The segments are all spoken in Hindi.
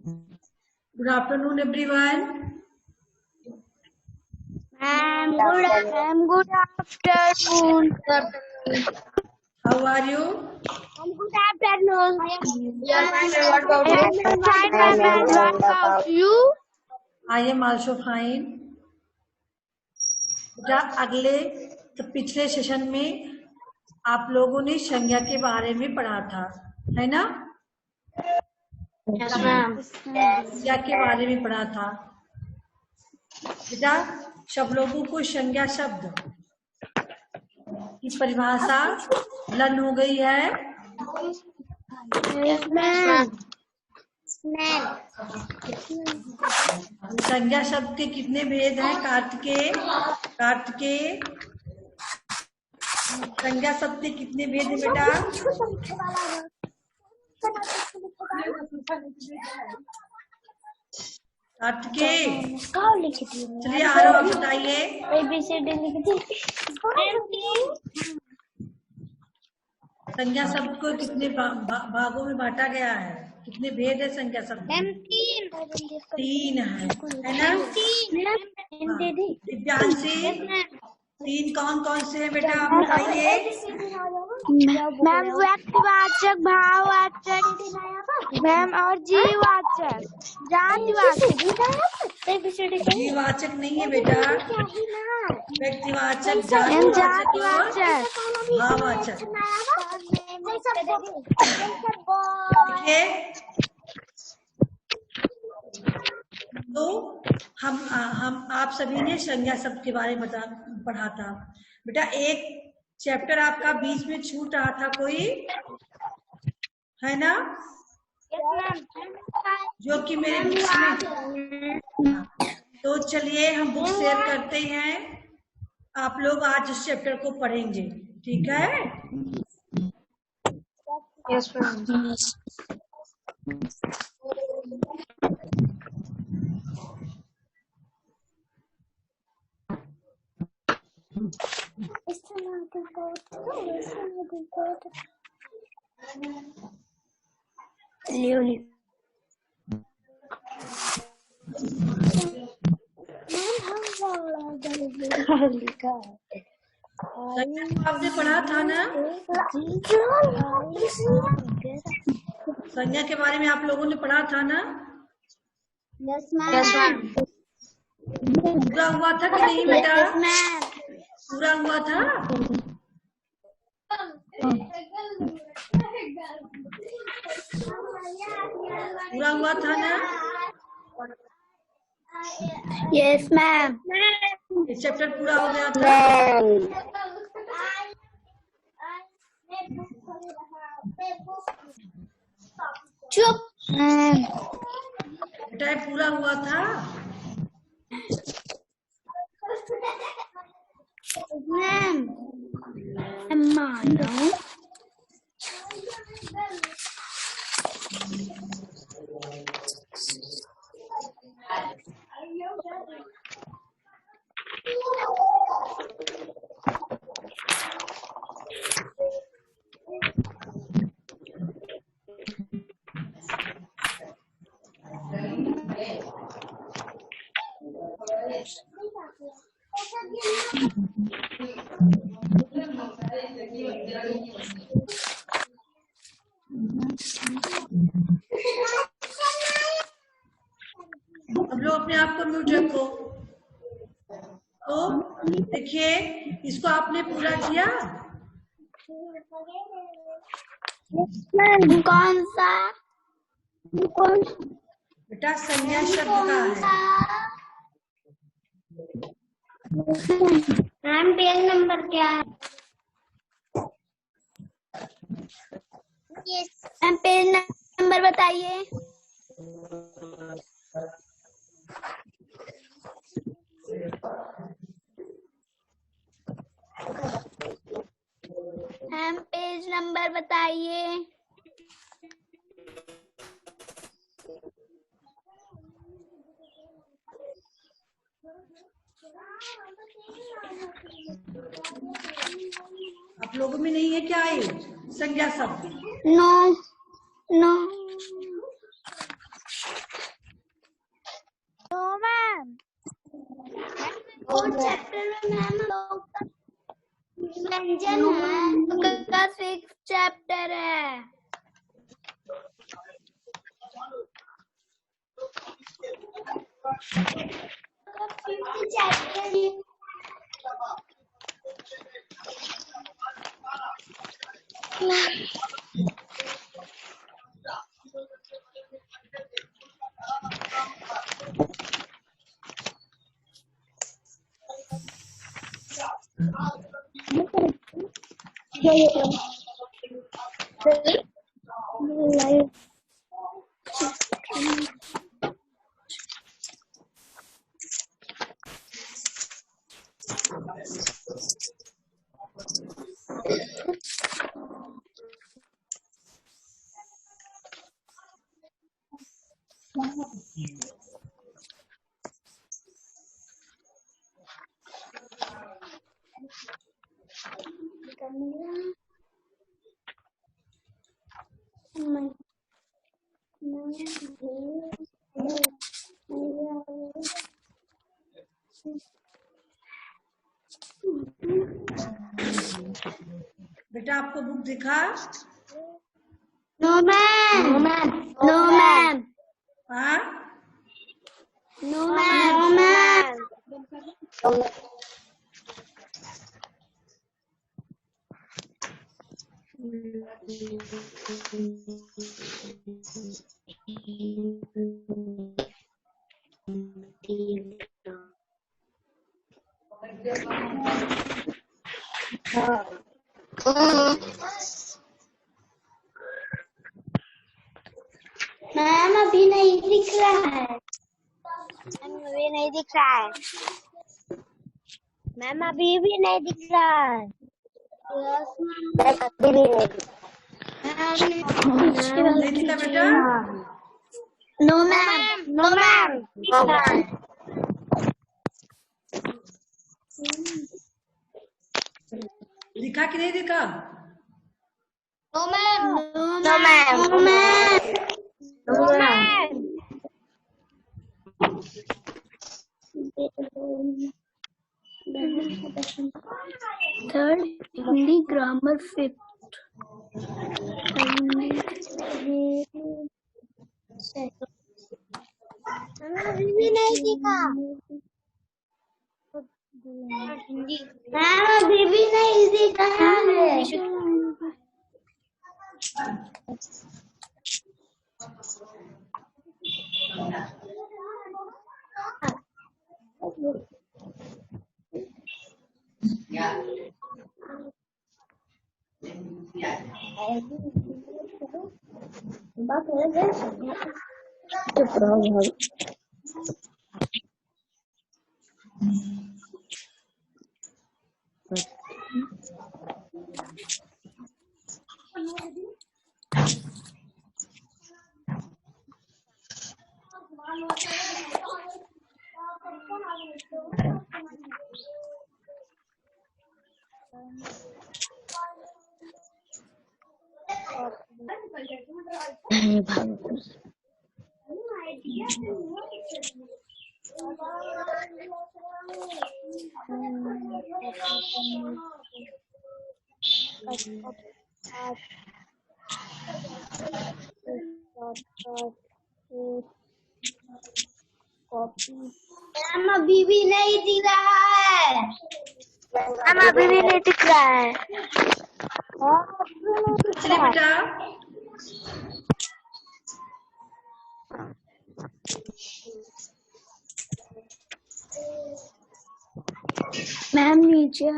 Good afternoon, everyone. Good afternoon. How are you? Good afternoon. What about I am fine, ma'am. What about you? I am also fine. बेटा पिछले सेशन में आप लोगों ने संज्ञा के बारे में पढ़ा था, है ना? Yes, ma'am. संज्ञा के बारे में पढ़ा था। बेटा सब लोगों को संज्ञा शब्द की परिभाषा लर्न हो गई है? Yes, ma'am. संज्ञा शब्द के कितने भेद हैं? कार्तिकेय संज्ञा शब्द के कितने भेद हैं बेटा? कार्तिकेय चलिए आरो आप बताइए। ABCD लिख दी। संज्ञा शब्द को कितने भागों में बांटा गया है? कितने भेद है संज्ञा शब्द? तीन है ना? दिव्यांशी तीन कौन कौन से हैं बेटा आप बताइए। मैम व्यक्तिवाचक, भाववाचक, मैम और जीववाचक, जातिवाचक। जीववाचक नहीं है बेटा, व्यक्तिवाचक, जातिवाचक, भाववाचक। तो हम आप सभी ने संज्ञा शब्द के बारे में पढ़ा था। बेटा एक चैप्टर आपका बीच में छूट रहा था कोई, है ना? जो कि मेरे बुक्स में। तो चलिए हम बुक शेयर करते हैं, आप लोग आज इस चैप्टर को पढ़ेंगे, ठीक है? Yes, ma'am. आपने पढ़ा था ना? संज्ञा के बारे में आप लोगों ने पढ़ा था ना? Yes, Yes, ma'am. पूरा हुआ था कि नहीं बेटा? पूरा हुआ था? पूरा हुआ था ना? Yes, ma'am. ये चैप्टर पूरा हो गया था? चुप। बेटा ये पूरा हुआ था? मैम मानो अब लोग अपने आप को म्यूट रखो। तो देखिए इसको आपने पूरा किया? कौन सा? बेटा संज्ञा शब्द का है। मैम पेज नंबर क्या है? मैम पेज नंबर बताइए। मैम पेज नंबर बताइए। आप लोगों में नहीं है क्या ये संज्ञा शब्द? नो नो चैप्टर में मैम लोग व्यंजन है, का 6 चैप्टर है। बेटा आपको बुक दिखा? No ma'am, no ma'am, no ma'am, हाँ no ma'am, no ma'am. Ma'am अभी नहीं दिख रहा है। मैम अभी नहीं दिख रहा है। मैम अभी भी नहीं दिख रहा है। नहीं दिखा बेटा? No ma'am, no ma'am. दिखा कि नहीं दिखा? No ma'am, no ma'am, no ma'am, no ma'am. Third Hindi grammar fifth. अभी भी नहीं दिखा। मैम अभी भी नहीं दिख रहा है। मैम अभी भी नहीं दिख रहा है। मैम अभी भी नहीं दिख रहा है। चलिए बेटा मैम नीचे आ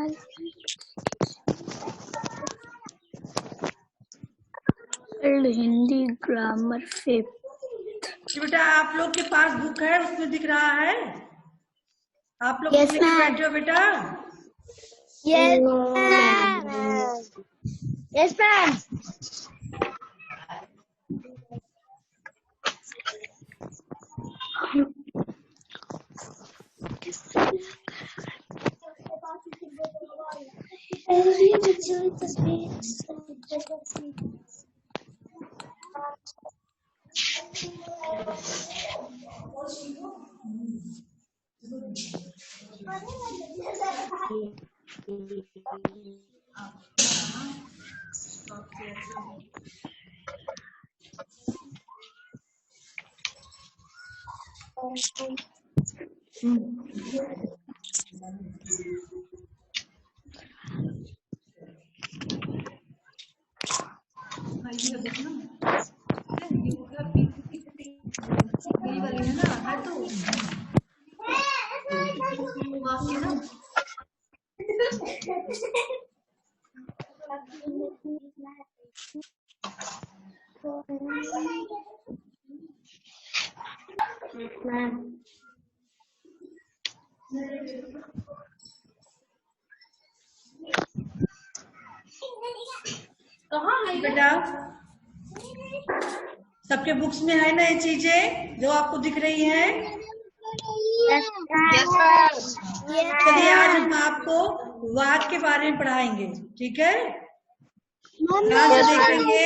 हिंदी ग्रामर फिफ्थ। बेटा आप लोग के पास बुक है, उसमें दिख रहा है? आप लोग Yes, लेके ma'am. बैठे हो बेटा? Yes, ma'am. Yes, ma'am. बेटा सबके बुक्स में है ना ये चीजें जो आपको दिख रही हैं? चलिए आज हम आपको वाक्य के बारे में पढ़ाएंगे, ठीक है? ध्यान से देखेंगे।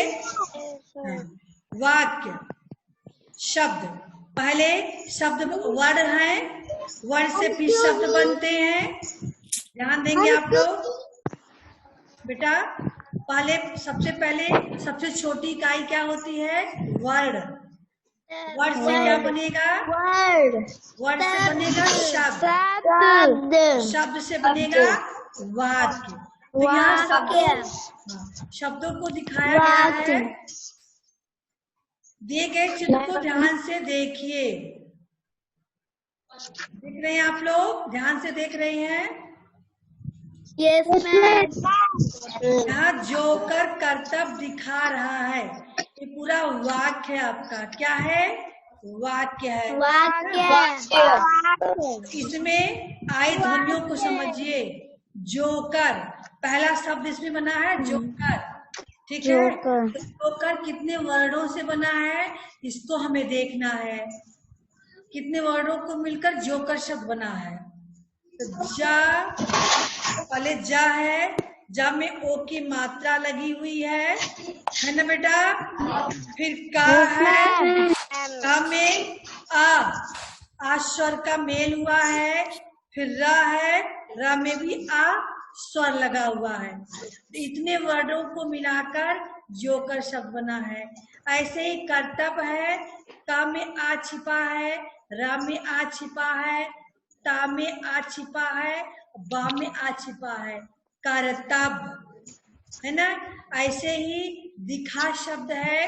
वाक्य शब्द, पहले शब्द वर्ड है, वर्ड से फिर शब्द बनते हैं। ध्यान देंगे आप लोग। बेटा पहले सबसे छोटी इकाई क्या होती है? वर्ड। वर्ड से क्या बनेगा? वर्ड से बनेगा शब्द, शब्द से बनेगा वाक्य। तो यहाँ शब्दों को दिखाया गया है। दिए गए चित्र को ध्यान से देखिए। देख रहे हैं आप लोग? ध्यान से देख रहे हैं? Yes ma'am. यहाँ जोकर कर्तव्य दिखा रहा है। ये पूरा वाक्य है आपका। क्या है? वाक्य है। इसमें आई ध्वनियों को समझिए। जोकर पहला शब्द इसमें बना है, जोकर, ठीक है? तो जोकर कितने वर्णों से बना है इसको हमें देखना है। कितने वर्णों को मिलकर जोकर शब्द बना है? तो जा, पहले जा है, जा में ओ की मात्रा लगी हुई है ना बेटा? फिर का है, का में आ स्वर का मेल हुआ है। फिर रा है, रा में भी आ स्वर लगा हुआ है। तो इतने वर्णों को मिलाकर जोकर शब्द बना है। ऐसे ही कर्तव्य है, का में आ छिपा है, रा में आ छिपा है, ता में आ छिपा है, बा में आ छिपा है। कर्तव्य है ना? ऐसे ही दिखा शब्द है,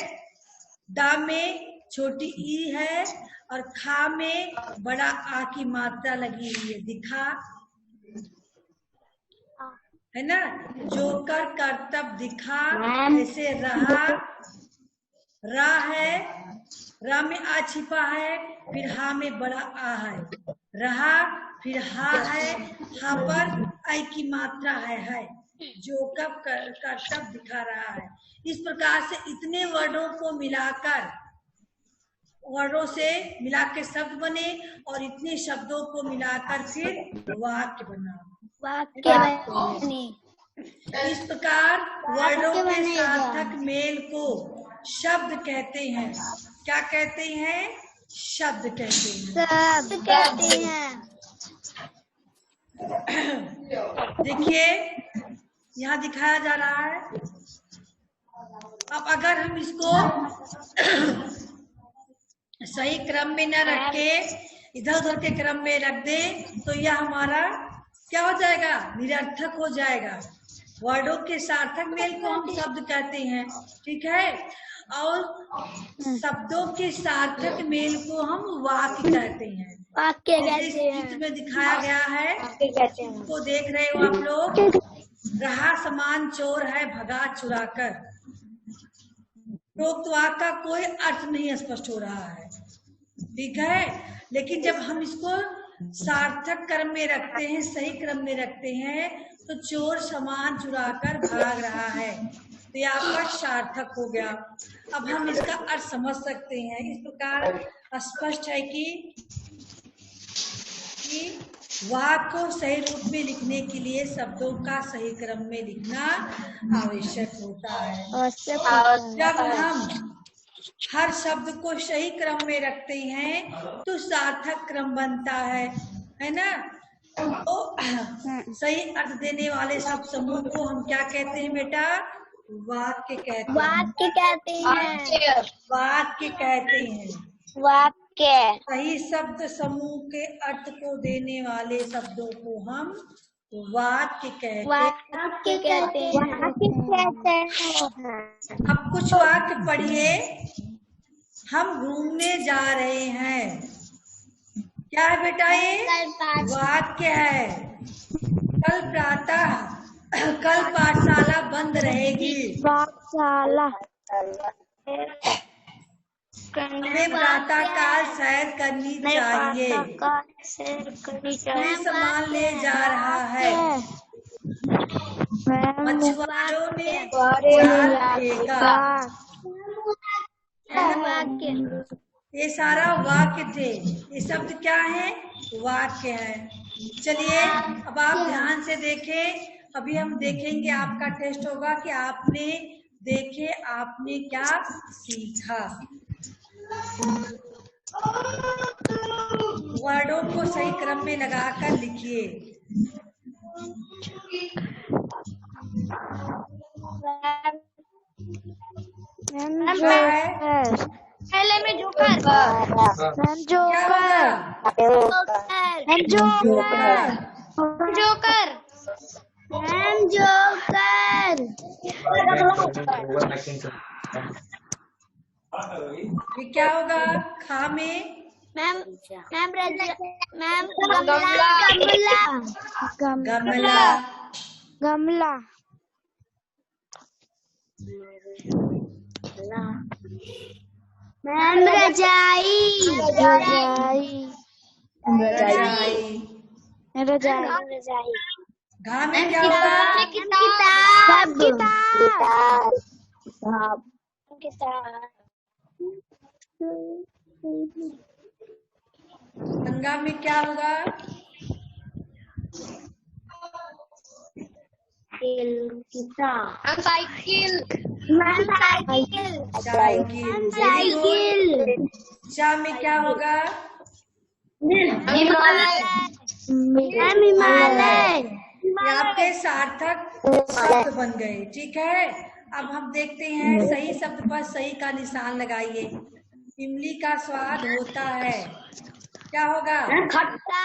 दा में छोटी ई है और खा में बड़ा आ की मात्रा लगी हुई है। दिखा है ना? जोकर कर्तव्य दिखा। ऐसे रहा, रा है, रा में आ छिपा है, फिर हा में बड़ा आ है। रहा, फिर हा है, हा पर आई की मात्रा है। जोकर कर्तव्य दिखा रहा है। इस प्रकार से इतने वर्णों को मिलाकर, वर्णों से मिला के शब्द बने और इतने शब्दों को मिलाकर फिर वाक्य बना। इस प्रकार वर्णों के सार्थक मेल को शब्द कहते हैं। क्या कहते हैं? शब्द कहते हैं। देखिए यहाँ दिखाया जा रहा है। अब अगर हम इसको सही क्रम में न रख के इधर उधर के क्रम में रख दें तो यह हमारा क्या हो जाएगा? निरर्थक हो जाएगा। वर्णों के सार्थक मेल को हम शब्द कहते हैं, ठीक है? और शब्दों के सार्थक मेल को हम वाक्य कहते हैं। चित्र में दिखाया गया है, को देख रहे हो आप लोग। रहा समान चोर है भगा चुराकर। उपरोक्त वाक्य का कोई अर्थ नहीं स्पष्ट हो रहा है, ठीक है? लेकिन जब हम इसको सार्थक क्रम में रखते हैं, सही क्रम में रखते हैं, तो चोर सामान चुराकर भाग रहा है, तो ये आपका सार्थक हो गया। अब हम इसका अर्थ समझ सकते हैं। इस प्रकार स्पष्ट है कि वाक्य को सही रूप में लिखने के लिए शब्दों का सही क्रम में लिखना आवश्यक होता है। जब हम हर शब्द को सही क्रम में रखते हैं तो सार्थक क्रम बनता है ना? तो सही अर्थ देने वाले शब्द समूह को हम क्या कहते हैं बेटा? वाक्य कहते हैं। वाक्य कहते हैं। वाक्य कहते हैं। वाक्य। सही शब्द समूह के अर्थ को देने वाले शब्दों को हम वाक्य कहते हैं। वाक्य कहते हैं। वाक्य कहते हैं। अब कुछ वाक्य पढ़िए। हम घूमने जा रहे हैं। क्या है बेटा? ये वाक्य है। कल पाठशाला बंद रहेगी। पाठशाला। हमें प्रातःकाल सैर करनी चाहिए। कोई सामान ले जा रहा है। मछुआरों ने जाल फेंका। ये सारा वाक्य थे। ये शब्द क्या है? वाक्य है। चलिए अब आप ध्यान से देखें। अभी हम देखेंगे, आपका टेस्ट होगा कि आपने देखे, आपने क्या सीखा। वर्डों को सही क्रम में लगाकर लिखिए। क्या है? पहले में जोकर। जोकर। ये क्या होगा? खा में गमला। गमला। मैम रजाई। घा में क्या होगा? गंगा में क्या होगा? साइकिल। चा में क्या होगा? हिमालय। आपके सार्थक शब्द बन गए। ठीक है, अब हम देखते हैं सही शब्द पर सही का निशान लगाइए। इमली का स्वाद होता है। क्या होगा? खट्टा।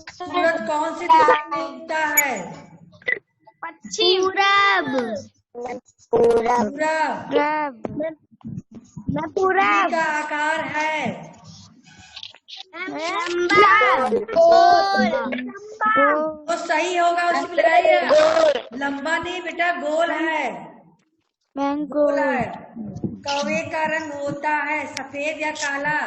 सूरज कौन सी दिशा में उगता है? पूरब। का आकार है? तो सही होगा, उसमें लगाइए। लंबा नहीं बेटा, गोल है। गोल है। कौवे का रंग होता है सफेद या काला?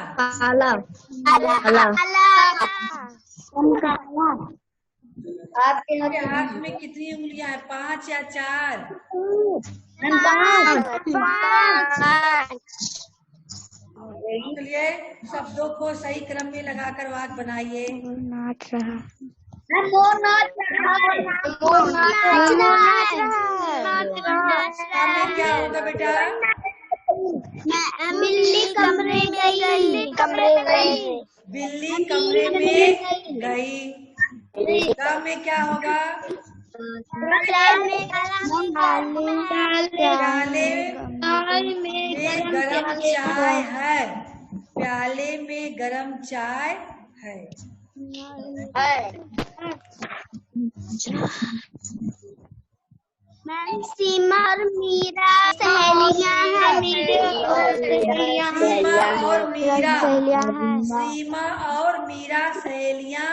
आपके हाथ में कितनी उंगलियां हैं? 5 या 4? चलिए शब्दों को सही क्रम में लगाकर वाक्य बनाइए। क्या होगा बेटा? बिल्ली कमरे गई। बिल्ली कमरे में गई। का में क्या होगा? प्याले में गरम चाय है। प्याले में गरम चाय है। सीमा और मीरा सहेलियां हैं। सीमा और मीरा सहेलियां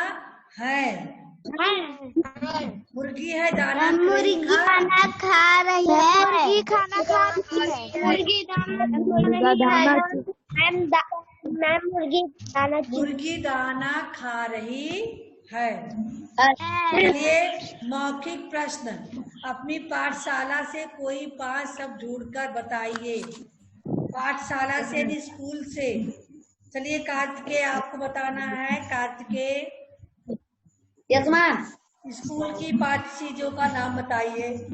हैं। मुर्गी है दाना। मुर्गी खाना खा रही है। मुर्गी दाना खा रही है। चलिए मौखिक प्रश्न। अपनी पाठशाला से कोई 5 शब्द ढूंढकर बताइए। पाठशाला से नहीं, स्कूल से। चलिए कार्तिकेय, आपको बताना है। कार्तिकेय, स्कूल की 5 चीजों का नाम बताइए।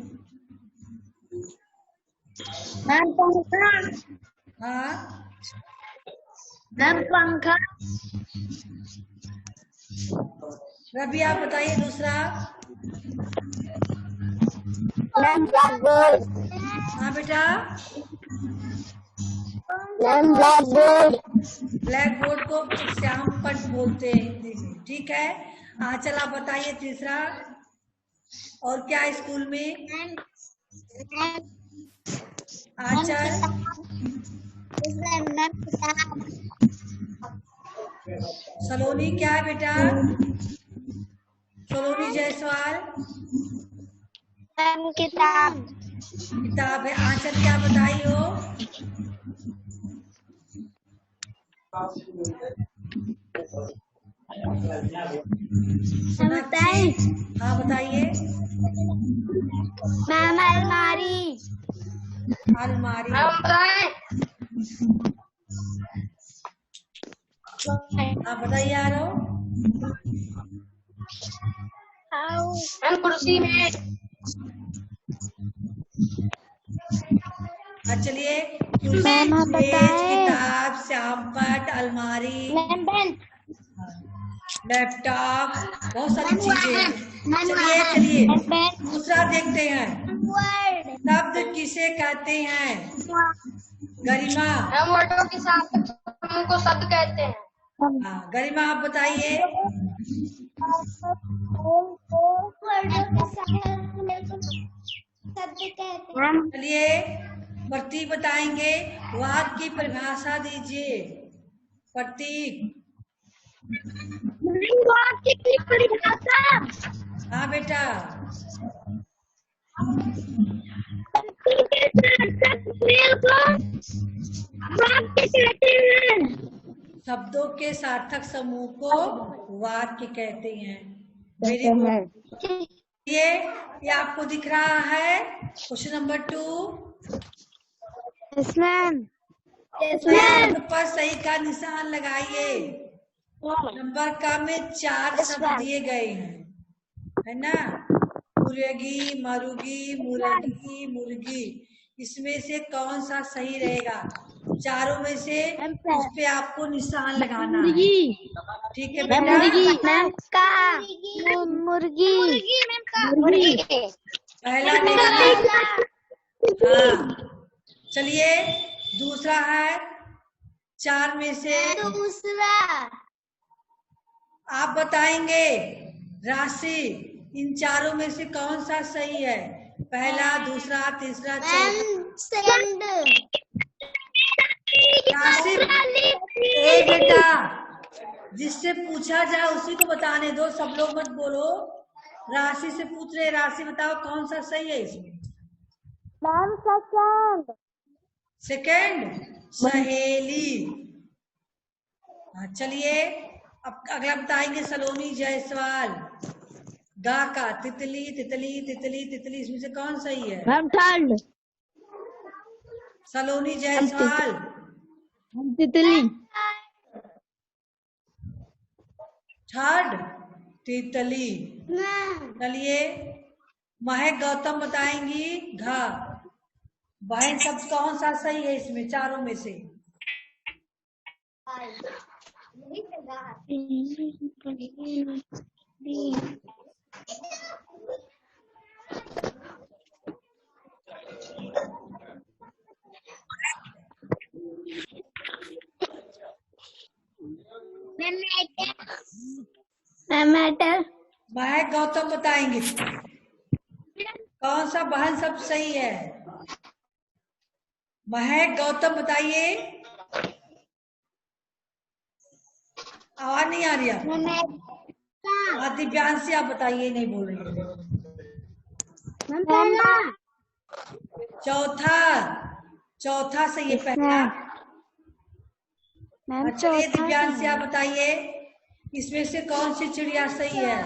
हाँ, मैम पंखा। रवि आप बताइए दूसरा। Ma'am blackboard. हाँ बेटा, मैम ब्लैकबोर्ड। ब्लैक बोर्ड को श्याम पट बोलते हैं हिंदी में, ठीक है। आंचल आप बताइए तीसरा। और क्या है स्कूल में? आंचल। मैम किताब। सलोनी क्या है बेटा? सलोनी जायसवाल। मैम किताब। किताब है। आंचल क्या बताई हो? बताइए। हाँ बताइए। मैम अलमारी। अलमारी। हाँ बताइए यारो। मैम कुर्सी में। चलिए, कुर्सी, मेज, किताब, श्यामपट, अलमारी, लैपटॉप, बहुत सारी चीजें हैं। चलिए दूसरा देखते हैं। शब्द किसे कहते हैं? गरिमा। मैम वर्डों के साथ समूह को शब्द कहते हैं। हाँ गरिमा आप बताइए। चलिए प्रतीक बताएंगे। वाक्य की परिभाषा दीजिए। प्रतीक। हाँ बेटा। शब्दों के सार्थक समूह को वाक्य कहते हैं। Very good. ये आपको दिख रहा है क्वेश्चन नंबर 2। नंबर पर सही का निशान लगाइए। नंबर का में 4 शब्द दिए गए हैं, है ना? मुर्गी, मरुगी, मुर्गी, मुर्गी। इसमें से कौन सा सही रहेगा? चारों में से उस पे आपको निशान लगाना है, ठीक है बेटा? मुर्गी। पहला देखना। हाँ चलिए दूसरा है। 4 में से दूसरा आप बताएंगे राशि। इन चारों में से कौन सा सही है? पहला, दूसरा, तीसरा, चौथा। राशि। बेटा जिससे पूछा जाए उसी को बताने दो, सब लोग मत बोलो। राशि से पूछ रहे, राशि बताओ कौन सा सही है इसमें? मैम सेकंड सहेली। चलिए अब अगला बताएंगे सलोनी जायसवाल। गा का तितली, तितली, तितली, तितली, इसमें से कौन सही है? Ma'am third. सलोनी जायसवाल। तितली। थर्ड तितली। चलिए महक गौतम बताएंगी। घा। बहन शब्द कौन सा सही है इसमें चारों में से? महक गौतम बताएंगे कौन सा बहन शब्द सही है। महक गौतम बताइए। आवाज नहीं आ रही है। दिव्यांशी आप बताइए, नहीं बोल रही है। चौथा सही है पहला। चलिए दिव्यांशी आप बताइए इसमें से कौन सी चिड़िया सही है?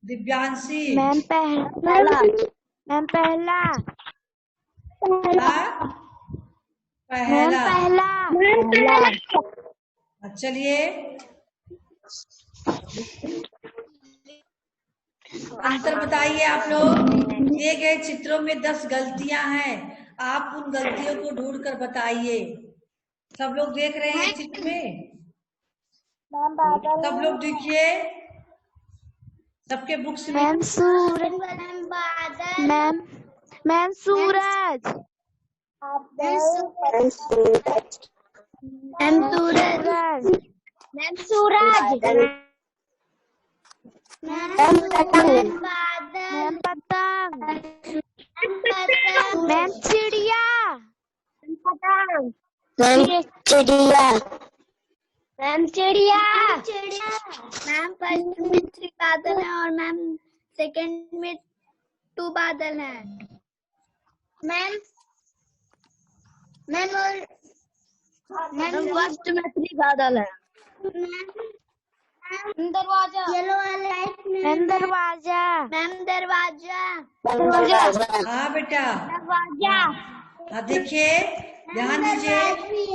दिव्यांशी। मैम पहला। चलिए अंतर बताइए आप लोग। दिए गए चित्रों में 10 गलतियां हैं, आप उन गलतियों को ढूंढकर बताइए। सब लोग देख रहे हैं चित्र में? सब लोग देखिए सबके बुक्स में। मैम सूरज। मैम मैम सूरज। मैम सूरज। मैम सूरज। मैम सूरज। मैम पतंग। मैम चिड़िया। मैम चिड़िया। मैम चिड़िया। मैम फर्स्ट में 3 बादल है और मैम सेकंड में 2 बादल है। मैम मैम फर्स्ट में 3 बादल है। दरवाजा। येलो वाले लाइट में। मैम दरवाजा। मैम दरवाजा। दरवाजा। हाँ बेटा, दरवाजा। हाँ देखिए, ध्यान दीजिए,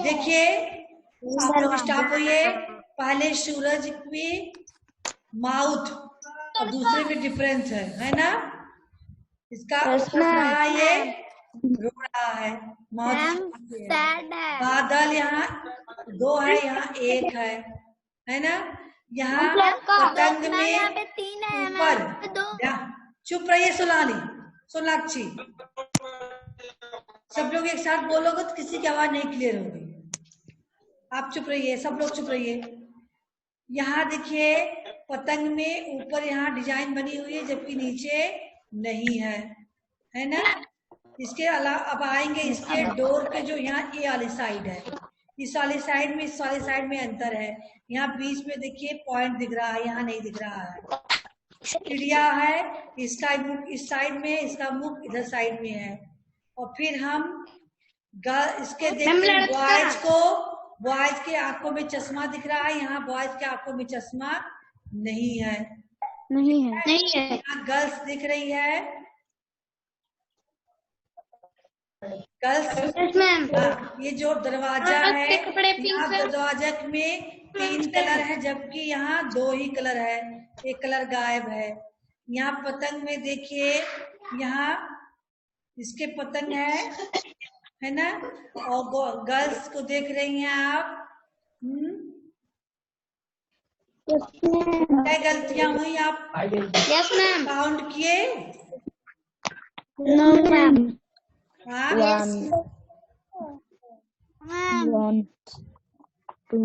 देखिए आप लोग स्टॉप होइए। पहले सूरज की माउथ और दूसरे में डिफरेंस है ना? इसका रहा ये रो रहा है, माउथ सैड है। बादल यहाँ 2 है, यहाँ 1 है ना? यहाँ पतंग में यहाँ पे 3 है। ऊपर चुप रहिए सोनाक्षी, सब लोग एक साथ बोलोगे तो किसी की आवाज नहीं क्लियर होगी। आप चुप रहिए, सब लोग चुप रहिए। यहाँ देखिए पतंग में ऊपर यहाँ डिजाइन बनी हुई है जबकि नीचे नहीं है ना? इसके अलावा अब आएंगे इसके डोर के जो यहाँ ये वाली साइड है, इस वाली साइड में इस वाली साइड में अंतर है। यहाँ बीच में देखिए पॉइंट दिख रहा है, यहाँ नहीं दिख रहा है। चिड़िया है, इसका मुख इस साइड में, इसका मुख इधर साइड में है। और फिर हम इसके देखते हैं बॉयज के आंखों में चश्मा दिख रहा है, यहाँ बॉयज के आंखों में चश्मा नहीं है। यहाँ गर्ल्स दिख रही है, गर्ल्स। ये जो दरवाजा है, यहाँ दरवाजा में 3 कलर है जबकि यहाँ 2 ही कलर है, एक कलर गायब है। यहाँ पतंग में देखिए, यहाँ इसके पतंग है ना? और गर्ल्स को देख रही हैं आप। क्या गलतियां हुई आप? Yes ma'am. काउंट किए? No ma'am. हाँ 1 2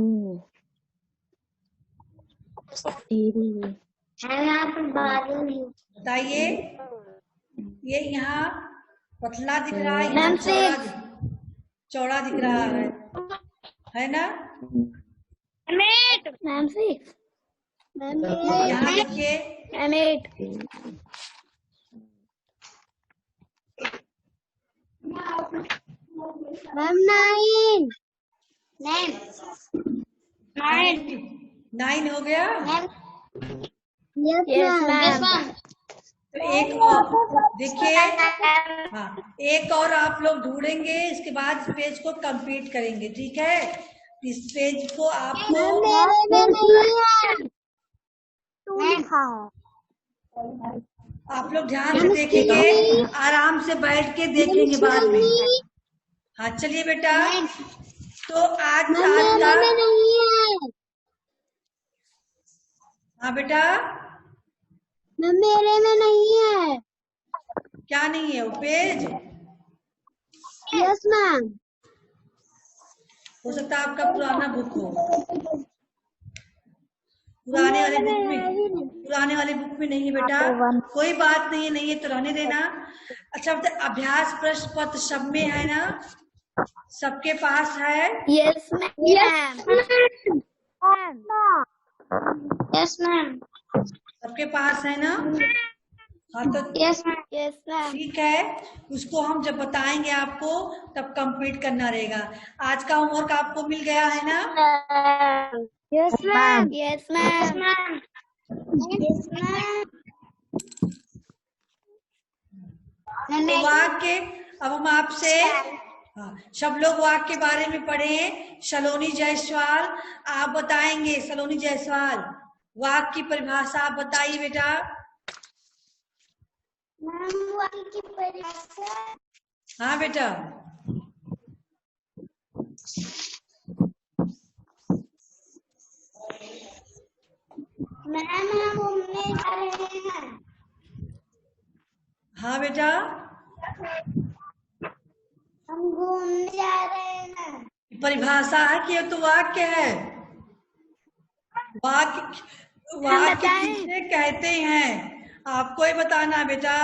3। बताइए, ये यहाँ पतला दिख रहा है, मैम चौड़ा दिख रहा है ना? मैम 6। यहाँ देखिए मैम 8। मैम 9। 9 हो गया। Yes ma'am. तो एक और देखिए, हाँ एक और आप लोग ढूंढेंगे, इसके बाद इस पेज को कंप्लीट करेंगे, ठीक है? इस पेज को आपको आप लोग ध्यान से देखेंगे, आराम से बैठ के देखेंगे बाद में। हाँ चलिए बेटा, तो आज का हाँ बेटा, मेरे में नहीं है। क्या नहीं है वो पेज? Yes ma'am. हो सकता है आपका पुराना बुक हो, पुराने वाले बुक में नहीं है बेटा, कोई बात नहीं है, नहीं है तो रहने देना। अच्छा बेटा, अभ्यास प्रश्न पत्र सब में है ना? सबके पास है? Yes ma'am. Yes ma'am. सबके पास है ना? हाँ तो यस मैम। ठीक है, उसको हम जब बताएंगे आपको तब कंप्लीट करना रहेगा। आज का होमवर्क आपको मिल गया है ना? Yes ma'am. Yes ma'am. Yes ma'am. वाक्य, अब हम आपसे सब लोग वाक्य के बारे में पढ़े। सलोनी जायसवाल आप बताएंगे, सलोनी जायसवाल वाक्य की परिभाषा आप बताइए बेटा। वाक्य की परिभाषा। हाँ बेटा, मैम हम घूमने जा रहे हैं। हाँ बेटा, हम घूमने जा रहे हैं। परिभाषा है कि ये तो वाक्य है। वाक्य वाक्य बताएं। किसे कहते हैं, आपको ही बताना बेटा।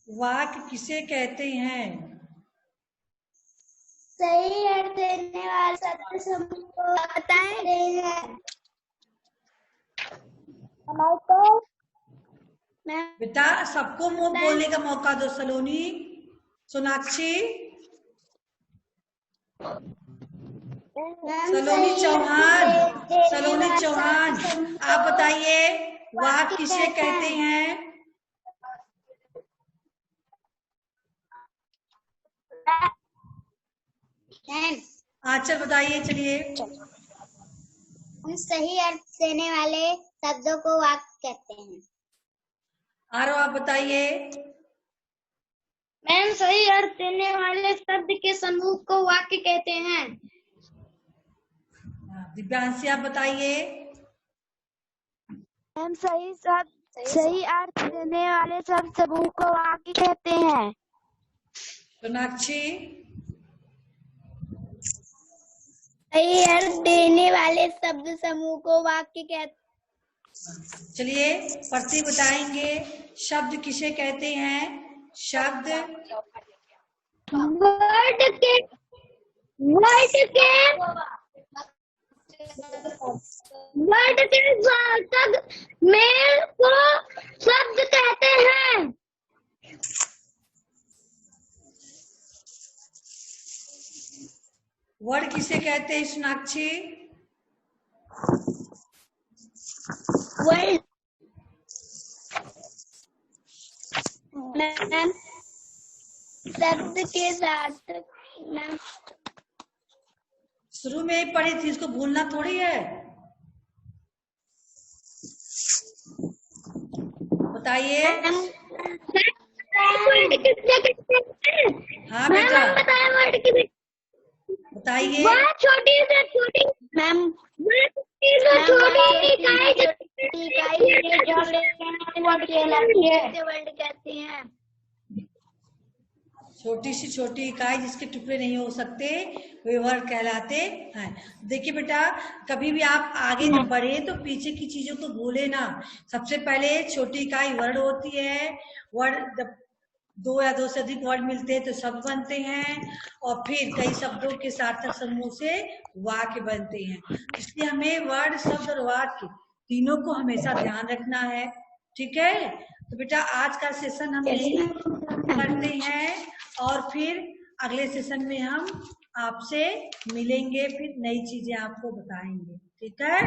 वाक्य किसे कहते हैं? सही अर्थ देने वाले शब्द समूह को बताते हैं। बेटा सबको मुंह बोलने का मौका दो। सलोनी, सोनाक्षी, सलोनी चौहान, सलोनी चौहान, आप बताइए वाक्य किसे कहते हैं? आंचल बताइए, चलिए। हम सही अर्थ देने वाले शब्दों को वाक्य कहते हैं। आरो आप बताइए। मैम सही अर्थ देने वाले शब्द के समूह को वाक्य कहते हैं। दिव्यांशी आप बताइए। हम सही अर्थ देने वाले शब्द समूह को वाक्य कहते हैं। सोनाक्षी, सही अर्थ देने वाले शब्द समूह को वाक्य कहते हैं। चलिए प्रतीक बताएंगे। शब्द किसे कहते हैं? शब्द वर्ड के वाचक मेल को शब्द कहते हैं। वर्ड किसे कहते हैं सोनाक्षी? वर्ड मैम शब्द के साथ मैम शुरू में ही पढ़ी थी, इसको भूलना थोड़ी है। बताइए। हाँ बेटा बताइए। छोटी से छोटी मैम छोटी वर्ड कहते हैं। छोटी सी छोटी इकाई जिसके टुकड़े नहीं हो सकते वे वर्ड कहलाते हैं। देखिए बेटा, कभी भी आप आगे जब बढ़े तो पीछे की चीजों को भूले ना। सबसे पहले छोटी इकाई वर्ड होती है। वर्ड जब दो या दो से अधिक वर्ड मिलते हैं तो शब्द बनते हैं, और फिर कई शब्दों के सार्थक समूह से वाक्य बनते हैं। इसलिए हमें वर्ड, शब्द और वाक्य तीनों को हमेशा ध्यान रखना है। ठीक है, तो बेटा आज का सेशन हम यही करते हैं, और फिर अगले सेशन में हम आपसे मिलेंगे, फिर नई चीजें आपको बताएंगे। ठीक है,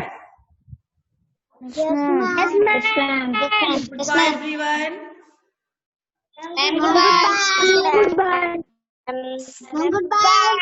गुड बाय एवरीवन। Goodbye.